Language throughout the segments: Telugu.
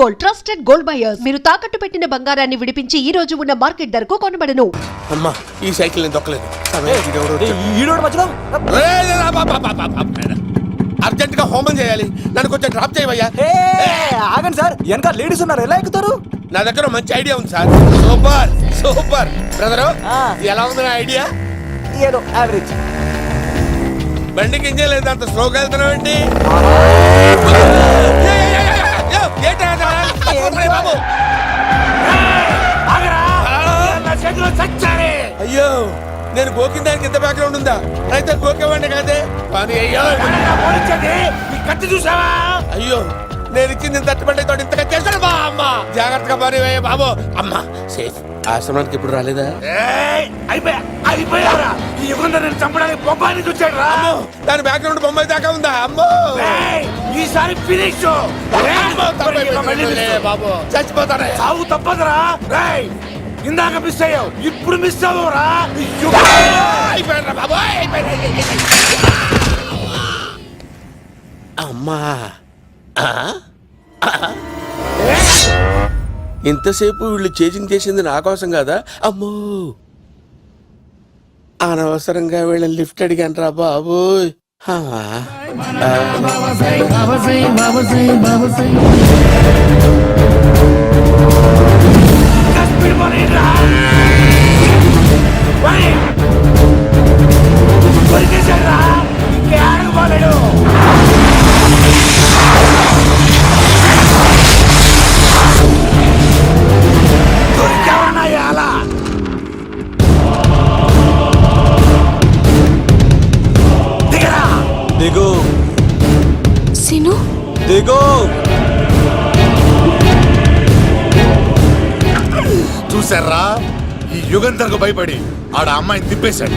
Gold, trusted gold buyers. మీరు తాకట్టు పెట్టిన బంగారాన్ని విడిపించి ఈ రోజు ఉన్న మార్కెట్ ధరకు కొనబడను. అమ్మా ఈ సైకిల్ నేను దొక్కలేదు. అర్జెంట్ గా హోమం చేయాలి, నన్ను కొంచెం డ్రాప్ చేయవయ్యా. ఆగండి సార్, వెనక లేడీస్ ఉన్నారు, ఎలా ఎక్కుతారు? నా దగ్గర మంచి ఐడియా ఉంది సార్. సూపర్ సూపర్ బ్రదరు, ఎలా ఉంది నా ఐడియా? ఏదో యావరేజ్. బండికి ఇంజన్ లేదు, అంత స్లోగా వెళ్తున్నావు ఏంటి? అయ్యో, నేను గోకిన దానికి ఇంత బ్యాక్గ్రౌండ్ ఉందా? అయితే గోకేవాడిని కాదే. కానీ అయ్యో కత్తి చూసావా? అయ్యో, నేను ఇచ్చింది తట్టుబడి తోడు ఇంతగా చేశాడు. బా అమ్మ, జాగ్రత్తగా పని బాబు. అమ్మ సేఫ్. ఆశ్రమానికి ఇప్పుడు రాలేదా? అయిపోయారా? ఈ యుగంలో నేను చంపడానికి బొమ్మాయిని చూచాడు రా. దాని బ్యాక్గ్రౌండ్ బొమ్మాయి దాకా ఉందా? అమ్మో, ఈసారి ఫినిష్. బాబు చచ్చిపోతానే. సాగు తప్పదురా. ఇందాక మిస్ అయ్యావు, ఇప్పుడు మిస్ అవ్వరా? అయిపోయారా బాబు? అమ్మా, ఇంతసేపు వీళ్ళు చేజింగ్ చేసింది నా కోసం కదా. అమ్మో, అనవసరంగా వీళ్ళని లిఫ్ట్ అడిగాను రా బాబు. దిగు సిను, దిగు. చూసారా, ఈ యుగంధర్కు భయపడి ఆడ అమ్మాయిని తిప్పేశాడు.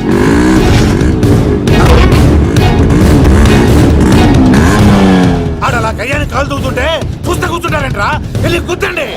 ఆడలా కయ్యాన్ని కాలు తూగుతుంటే చూస్తే కూర్చుంటారంట్రా. వెళ్ళి గుద్దండి.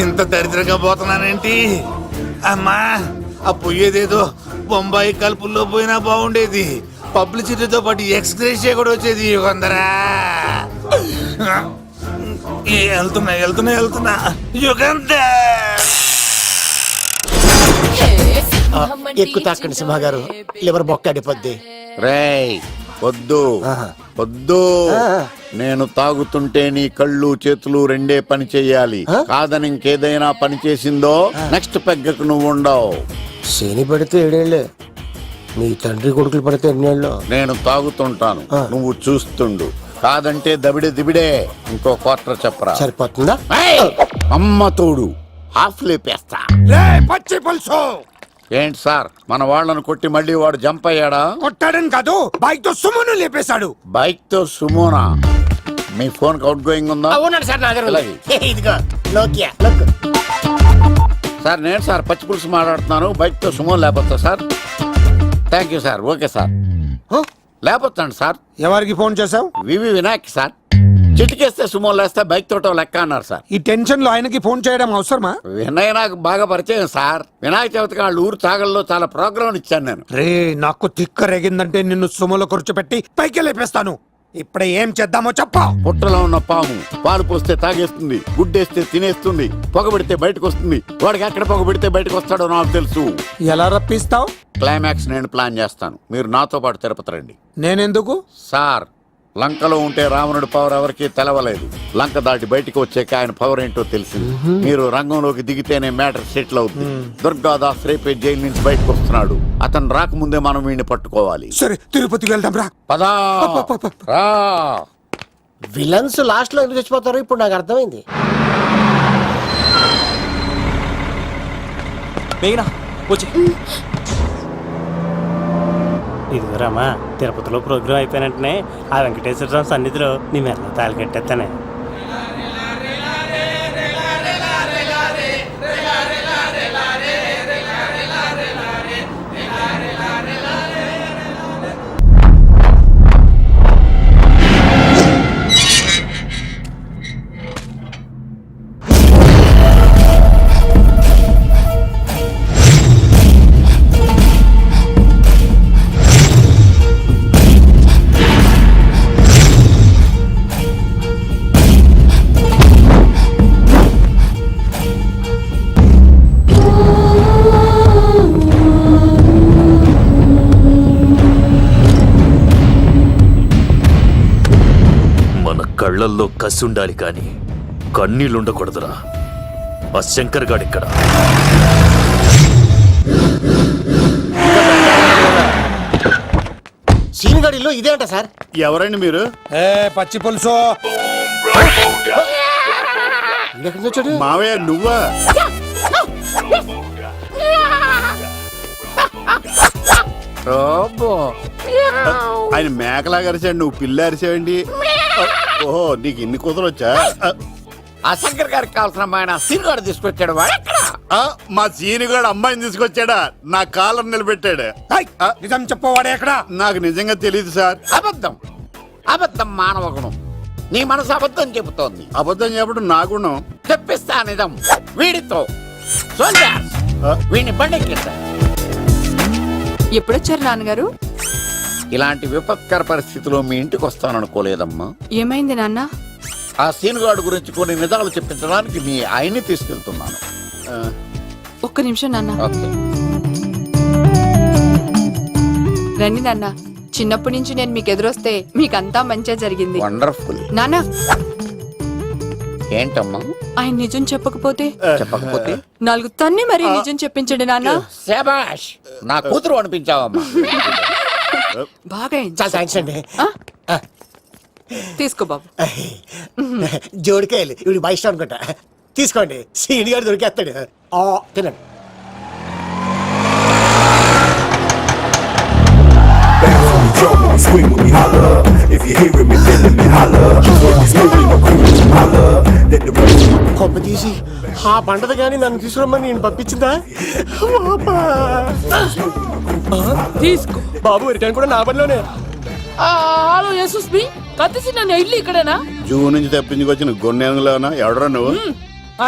ఇంత దరిద్రంగా పోతున్నానేంటి అమ్మా? ఆ పోయేదేదో బొంబాయి కలుపుల్లో పోయినా బాగుండేది. పబ్లిసిటీతో పాటు ఎక్స్గ్రేషియా కూడా వచ్చేది. యుగంధరా, వెళ్తున్నా యుగంధర్. ఎక్కు తాకండి సింహ గారు, లివర్ బొక్క అడిపోద్ది. రేయ్ వద్దు వద్దు, నేను తాగుతుంటే నీ కళ్ళు చేతులు రెండే పని చెయ్యాలి. కాదని ఇంకేదైనా పని చేసిందో నెక్స్ట్ పెగ్గకు నువ్వు ఉండవు. శని పడితే 7 ఏళ్ళే, మీ తండ్రి కొడుకులు పడితే 2 ఏళ్ళు. నేను తాగుతుంటాను, నువ్వు చూస్తుండు. కాదంటే దబిడే దిబిడే. ఇంకో క్వార్టర్ చెప్పరా? సరిపోతుందా? అమ్మ తోడు హాఫ్ లేపేస్తా. పచ్చి పులుసు. ఏంటి సార్, మన వాళ్ళను కొట్టి మళ్ళీ వాడు జంప్ అయ్యాడా? కొట్టాడని కాదు, బైక్ తో సుమోను లేపేశాడు. బైక్ తో సుమోనా? మీ ఫోన్ అవుట్ గోయింగ్ ఉందా? అవునండి సార్, నా దగ్గర అలాగే. ఇదిగో నోకియా లుక్. సార్ నేను సార్ పచ్చి పులుసు మాట్లాడుతున్నాను. బైక్ తో సుమో లేకపోతా sir? Thank you sir. Okay sir, లేకపోతాను సార్. ఎవరికి ఫోన్ చేసావు? వివి వినాయక్ సార్. చిటికేస్తే సుమో లేస్తే బైక్ తోటో లెక్క అన్నారు సార్. ఈ టెన్షన్ లో ఆయనకి ఫోన్ చేయడం అవసరమా? వినయ్ నాకు బాగా పరిచయం సార్. వినాయక చవితికి వాళ్ళ ఊరు చాగల్లో చాలా ప్రోగ్రాం ఇచ్చాను నేను. రే, నాకు తిక్క రేగిందంటే నిన్ను సుమోలో కూర్చోపెట్టి పైకి లేపేస్తాను. ఇప్పుడే ఏం చేద్దామో చెప్పా. పుట్టలో ఉన్న పాము పాలు పోస్తే తాగేస్తుంది, గుడ్డేస్తే తినేస్తుంది, పొగబెడితే బయటకు వస్తుంది. వాడికి ఎక్కడ పొగబెడితే బయటకు వస్తాడో నాకు తెలుసు. ఎలా రప్పిస్తావు? క్లైమాక్స్ నేను ప్లాన్ చేస్తాను, మీరు నాతో పాటు తిరుపతి రండి. నేనెందుకు? సార్, లంకలో ఉంటే రావణుడి పవర్ ఎవరికి తెలవలేదు. లంక దాటి బయటికి వచ్చాక ఆయన పవర్ ఏంటో తెలిసింది. మీరు రంగంలోకి దిగితేనే మ్యాటర్ సెటిల్ అవుతుంది. దుర్గాదాస్ రేపే జైలు నుంచి బయటకు వస్తున్నాడు. అతను రాకముందే మనం వీడిని పట్టుకోవాలి. సరే, తిరుపతికి వెళ్దాం రా. పదా రా. విలన్స్ లాస్ట్ లో ఎందుకు చచ్చిపోతారు ఇప్పుడు నాకు అర్థమైంది. ఇదిగో రామా, తిరుపతిలో ప్రోగ్రాం అయిపోయిన వెంటనే ఆ వెంకటేశ్వర స్వామి సన్నిధిలో నీ మెల్ల తాళి కట్టేస్తానే. కళ్ళల్లో కసి ఉండాలి కానీ కన్నీళ్ళుండకూడదురా. ఆ శంకర్ గాడిక్కడ. సీనిగడిలో ఇదే అంట సార్. ఎవరండి మీరు? పచ్చి పులుసు వచ్చాడు మావయ్య నువ్వా? ఆయన మేకలాగా అరిచాడు, నువ్వు పిల్ల అరిచావండి. ఓహో, నీకు ఇన్ని కూతురు వచ్చా? ఆ శంకర్ గారికి కావాల్సిన అమ్మాయి సీనుగాడు తీసుకొచ్చాడు. మా సీనుగాడు అమ్మాయిని తీసుకొచ్చాడా? నా కాలర్ నిలబెట్టాడు. నిజం చెప్పవాడే ఎక్కడ? నాకు నిజంగా తెలియదు సార్. అబద్ధం, అబద్ధం మానవ గుణం. నీ మనసు అబద్ధం చెబుతోంది. అబద్ధం చెప్పడం నా గుణం. తెప్పిస్తా నిజం వీడితో. సోల్జర్స్, వీడిని బండెక్కిస్తా. ఎప్పుడొచ్చారు నాన్నగారు? ఇలాంటి విపత్కర పరిస్థితిలో మీ ఇంటికి వస్తాననుకోలేదమ్మా. ఏమైంది నాన్న? ఆ సీనుగాడు గురించి కొన్ని నిజాలు చెప్పించడానికి మీ ఆయన్ని తీసుకెళ్తున్నాను. ఒక్క నిమిషం నాన్న. ఓకే. రండి నాన్న. చిన్నప్పటి నుంచి నేను మీకు ఎదురొస్తే మీకంతా మంచిగా జరిగింది. వండర్ఫుల్. నాన్న, ఏంటమ్మా? ఆయన నిజం చెప్పకపోతే చెప్పకపోతే 4 తన్ని మరీ నిజం చెప్పించండి నాన్న. శభాష్, నా కూతురు అనిపించావమ్మా. బాగా చాలా థ్యాంక్స్ అండి. తీసుకో బాబు. జోడికాయలు ఇవి బాగా ఇష్టం అనుకుంటా. తీసుకోండి, సీని గారు దొరికేస్తాడు. తినండి. కొమ్మ తీసి ఆ పంటది కానీ నన్ను తీసుకురమ్మని నేను పంపించిందా? తీసుకో బాబు, రిటర్న్ కూడా నా పనిలోనే. హలో యేసుస్ బి, కత్తిసి నన్ను ఇల్లు ఇక్కడేనా? జూ నుంచి తప్పించుకొచ్చిన గొన్నెంగులోనా? ఎవడరా నువ్వు?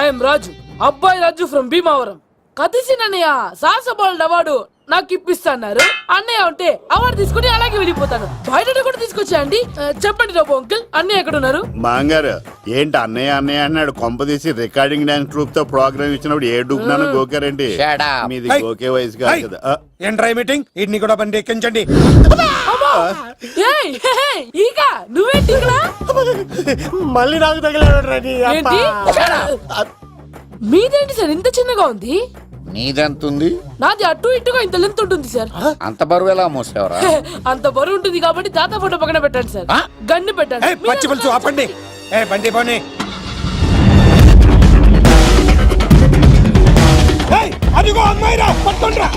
ఐఎమ్ రాజు, అబ్బాయి రాజు ఫ్రమ్ భీమావరం. కత్తిసి నన్నయ్య సాహసబాలుడు అవార్డు నాకు ఇప్పిస్తాన్నారు. అన్నయ్య ఉంటే అవార్డు తీసుకుని అలాగే వెళ్ళిపోతాను. బయట కూడా తీసుకొచ్చాయండి. చెప్పండి రాబు అంకుల్, అన్నయ్య ఎక్కడ ఉన్నారు? మాంగారు ఏంటి అన్నయ్య అన్నయ్య అన్నాడు? కొంప తీసి రికార్డింగ్ డాన్స్ ట్రూప్ తో ప్రోగ్రామ్ ఇచ్చినప్పుడు ఏ డూబ్నాను గోకారండి? మీది గోకే వయసు కాదు కదా. ఏంట్రై మీటింగ్? ఇడ్ని కూడా బండి ఎక్కించండి. ఈక నువ్వేంటి ఇక్కడ? మళ్ళీ నాకు తగిలాడు. మీదేంటి సార్ ఇంత చిన్నగా ఉంది? నీదెంతుంది? నాది అటు ఇటుగా ఇంత లెంత్ ఉంటుంది సార్. అంత బరువు ఎలా మోసేవరా? అంత బరువు ఉంటుంది కాబట్టి తాత ఫోటో పక్కన పెట్టండి సార్. గన్ను పెట్టండి. పచ్చి పులుసు ఆపండి. బండి పోనీ. అదిగో అమ్మాయిరా, పట్టుకోండిరా.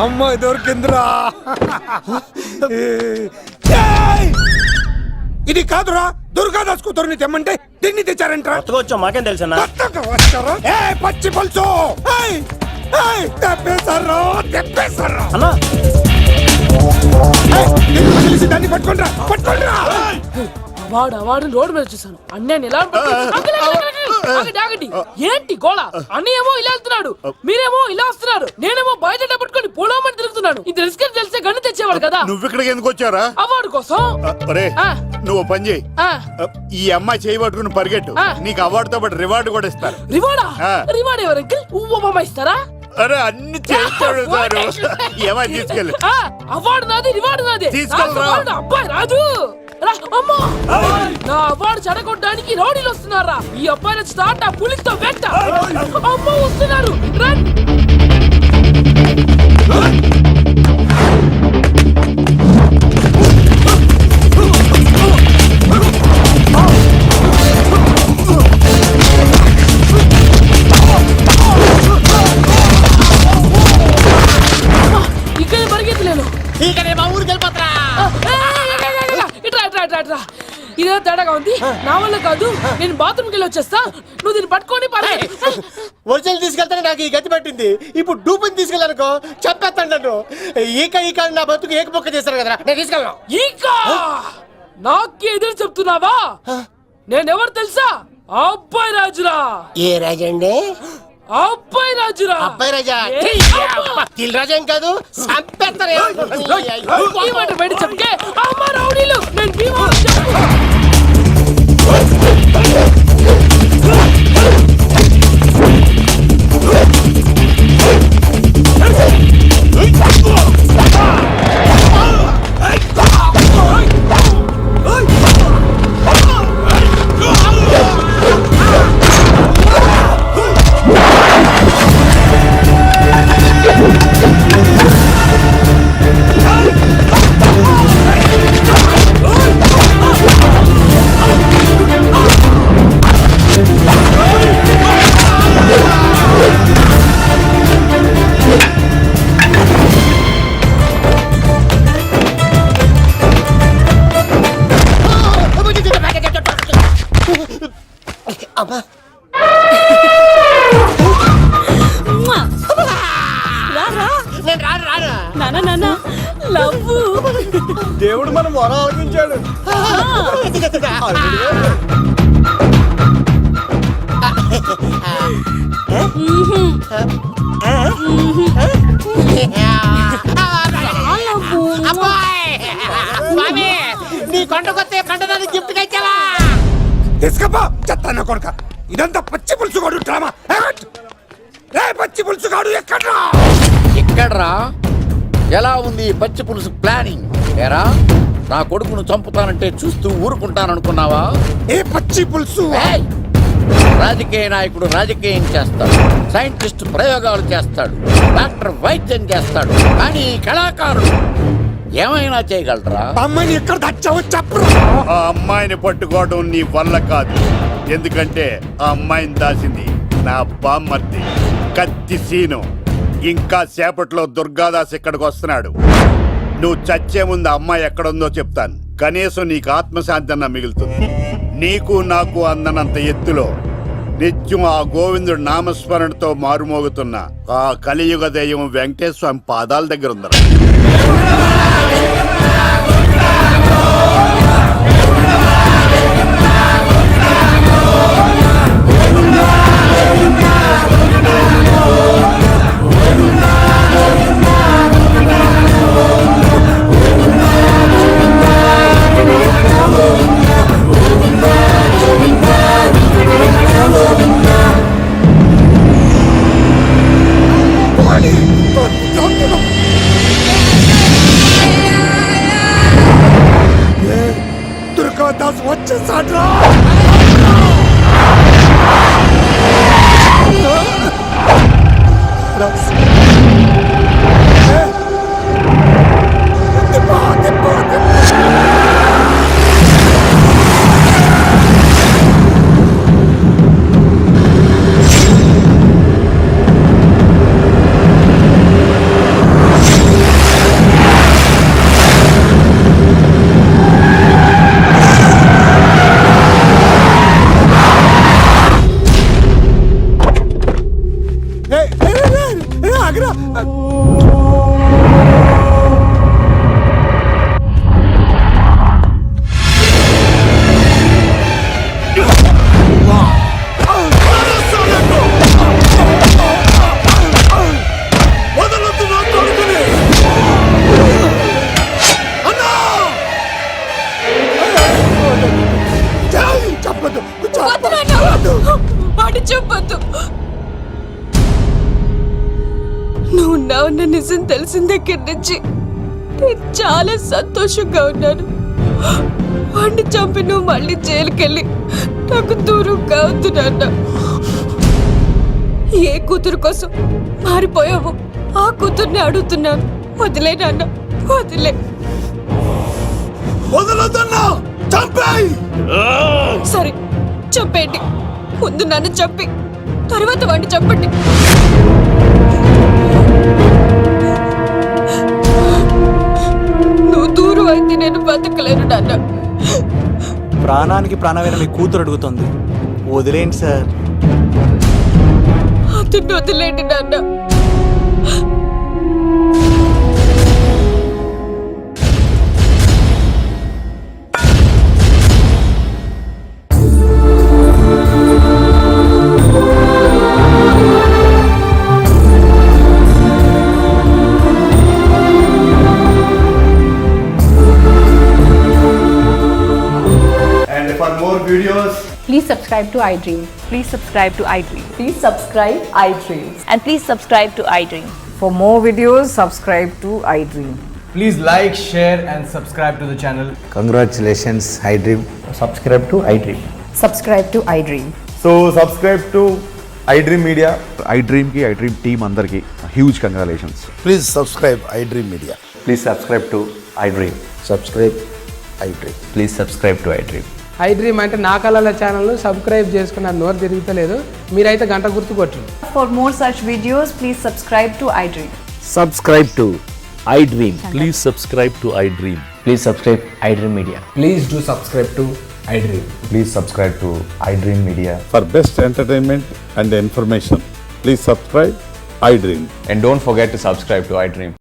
అమ్మాయి దొరికిందిరా. ఇది కాదురా, దుర్గాదాస్ కూతురుని తెమ్మంటే దీన్ని తెచ్చారంటరా. వచ్చా మాకేం తెలుసన్నా? పచ్చి పులుసు తెప్పేశారు, తెప్పేశారు. దాన్ని పట్టుకోండిరా, పట్టుకోండిరా. వాడు రోడ్డు మీద చూసాను. అన్నయ్య ఎలా ఏంటి గోళ? అన్నయ్యేమో ఇలా వెళ్తున్నాడు, మీరేమో ఇలా వస్తున్నారు, నేనేమో బయట పట్టుకొని పోలోమని తిరుగుతున్నాను. ఇది రిస్క్ తెలిస్తే గన్ను తెచ్చేవాడు కదా. నువ్వు ఇక్కడికి ఎందుకు వచ్చారా? అవార్డు కోసం. నువ్వు పని చేయి, ఈ అమ్మాయి చేయి పట్టుకుని పరిగెట్టు. నీకు అవార్డుతో పాటు రివార్డు కూడా ఇస్తారు. రివార్డా? రివార్డ్ ఎవరు అంకిల్? ఉవ్వమ్మ ఇస్తారా? అరే అన్ని చేస్తాడు సారు. ఏమై తీసుకెళ్ళి అవార్డు నాది, రివార్డు నాది. తీసుకెళ్ళరా. సాహస అబ్బాయి రాజు రా, అమ్మా. నా అవార్డు చెడగొట్టడానికి రౌడీలు వస్తున్నారా? ఈ అబ్బాయి స్టార్ట్ ఆ పులితో వెంట. అమ్మ వస్తున్నారు, రండి. ఇక్కడ పరిగెత్తలేను. ఇట్రా. ఇదే తేడాగా ఉంది. నా వల్ల కాదు, నేను బాత్రూమ్కి వెళ్ళి వచ్చేస్తా. నువ్వు దీన్ని పట్టుకొని ఒరిజినల్ తీసుకెళ్తానే నాకు ఈ గతి పట్టింది. ఇప్పుడు డూపుని తీసుకెళ్ళానుకో చెప్పేస్తాను నన్ను. ఈక నా బతుకు ఏకపొక్క చేశారు కదా, నేను తీసుకెళ్ళను. ఇంకా నాకు ఎదురు చెప్తున్నావా? నేనెవరు తెలుసా? అబ్బాయి రాజురా. ఏ రాజండి? అబ్బాయి రాజురా. అబ్బాయి రాజా తిల్ రాజా ఏం కాదు, చంపేస్తారు. ఈ మాట బయట చెప్తే అమ్మ రౌడీలు, నేను భీమవరం చెప్పు. దేవుడు మనం వరం ఆలకించాడు. నీ కొండకొస్తే కంటదాన్ని గిఫ్ట్ గా ఇచ్చావా? తీసుకపో చెత్త కొడుక. ఇదంతా పచ్చి పులుసుగాడు డ్రామా. పచ్చి పులుసుగాడు ఎక్కడ్రా? ఎక్కడ్రా? ఎలా ఉంది ఈ పచ్చి పులుసు ప్లానింగ్? ఏరా, నా కొడుకును చంపుతానంటే చూస్తూ ఊరుకుంటాననుకున్నావా? ఏ పచ్చి పులుసు? ఏయ్! రాజకీయ నాయకుడు రాజకీయం చేస్తాడు, సైంటిస్ట్ ప్రయోగాలు చేస్తాడు, డాక్టర్ వైద్యం చేస్తాడు, కానీ ఈ కళాకారుడు ఏమైనా చేయగలరా? అమ్మాయిని ఎక్కడ తెచ్చావో చెప్పు. ఆ అమ్మాయిని పట్టుకోవడం నీ వల్ల కాదు. ఎందుకంటే ఆ అమ్మాయిని దాసింది నా బామ్మర్ది కత్తి సీను. ఇంకా సేపట్లో దుర్గాదాస్ ఇక్కడికి వస్తున్నాడు. నువ్వు చచ్చే ముందు అమ్మాయి ఎక్కడుందో చెప్తాను. కనీసం నీకు ఆత్మశాంతి అన్న మిగులుతుంది. నీకు నాకు అందనంత ఎత్తులో నిత్యం ఆ గోవిందుడు నామస్మరణతో మారుమోగుతున్న ఆ కలియుగ దైవం వెంకటేశ్వర స్వామి పాదాల దగ్గర ఉందరా. దుర్గాదాస్ వచ్చేసాడ్రా. విషయం తెలిసిన దగ్గర నుంచి నేను చాలా సంతోషంగా ఉన్నాను. వాడిని చంపి నువ్వు మళ్ళీ జైలుకెళ్ళి నాకు దూరంగా అవుతున్నా. ఏ కూతురు కోసం మారిపోయావు ఆ కూతుర్ని అడుగుతున్నాను. వదిలే నాన్న, వదిలే. సరే చంపేయండి. ముందు నన్ను చంపి తర్వాత వాడిని చంపండి. నువ్వు దూరం అయితే నేను బతకలేను నాన్న. ప్రాణానికి ప్రాణమైన మీ కూతురు అడుగుతుంది, వదిలేండి సార్. అతన్ని వదిలేండి నాన్న. And for more videos, Please subscribe to iDream. Please subscribe to iDream. Please subscribe iDream. And please subscribe to iDream. For more videos, subscribe to iDream. please like, share and subscribe to the channel. Congratulations I dream. Subscribe to iDream. Subscribe to iDream. So subscribe to iDream Media. iDream కి iDream టీమ్ అందరికి huge congratulations. Please subscribe I dream media. Please subscribe to iDream. Subscribe I dream. Please subscribe to iDream. I dream అంటే నా కళల ఛానల్ సబ్స్క్రైబ్ చేసుకున్న నోరు తిరుగుతలేదు. మీరైతే గంట గుర్తు కొట్టు. For more such videos, please subscribe to iDream. Subscribe to I dream. Please subscribe to I dream. Please subscribe iDream Media. Please do subscribe to iDream. Please subscribe to iDream Media. For best entertainment and information please subscribe iDream. And don't forget to subscribe to iDream.